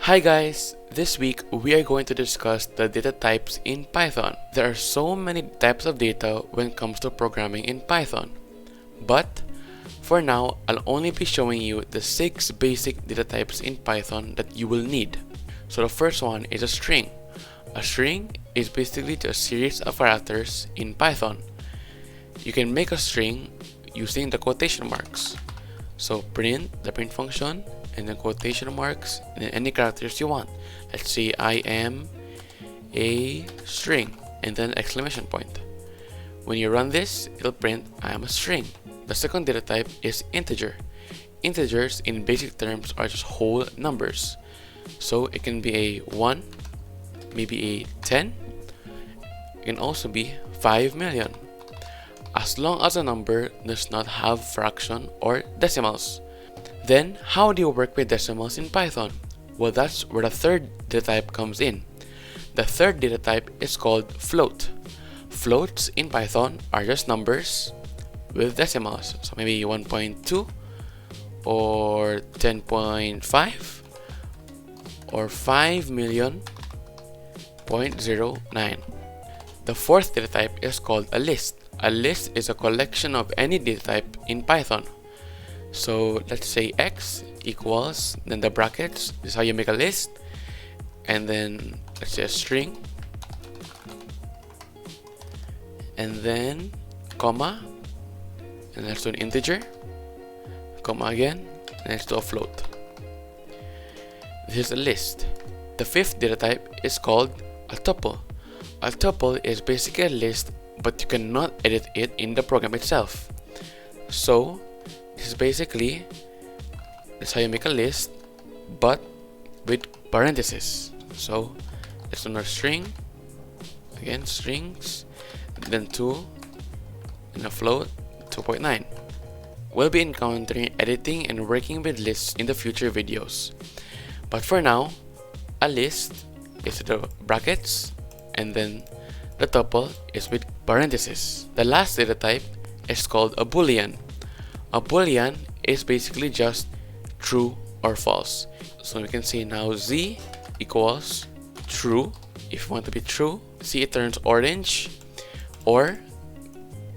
Hi guys, this week we are going to discuss the data types in Python. There are so many types of data when it comes to programming in Python. But for now, I'll only be showing you the 6 basic data types in Python that you will need. So the first one is a string. A string is basically just a series of characters in Python. You can make a string using the quotation marks. So print, the print function, and then quotation marks, and then any characters you want. Let's say I am a string, and then exclamation point. When you run this, it'll print I am a string. The second data type is integer. Integers in basic terms are just whole numbers. So it can be a 1, maybe a 10, it can also be 5 million. As long as a number does not have fraction or decimals. Then, how do you work with decimals in Python? Well, that's where the third data type comes in. The third data type is called float. Floats in Python are just numbers with decimals. So maybe 1.2 or 10.5 or 5,000,000.09. The fourth data type is called a list. A list is a collection of any data type in Python. So let's say x equals, then the brackets, this is how you make a list, and then let's say a string, and then comma, and let's do an integer, comma again, and let's do a float. This is a list. The fifth data type is called a tuple. A tuple is basically a list, but you cannot edit it in the program itself. So this is basically, that's how you make a list, but with parentheses. So let's do another string, again strings, then 2, and a float, 2.9. We'll be encountering editing and working with lists in the future videos. But for now, a list is the brackets, and then the tuple is with parentheses. The last data type is called a Boolean. A Boolean is basically just true or false. So we can say now z equals true. If you want to be true, see it turns orange, or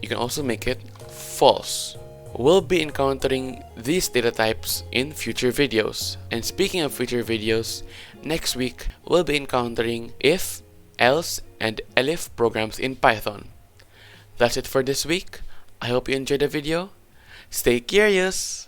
you can also make it false. We'll be encountering these data types in future videos. And speaking of future videos, next week we'll be encountering if, else, and elif programs in Python. That's it for this week. I hope you enjoyed the video. Stay curious!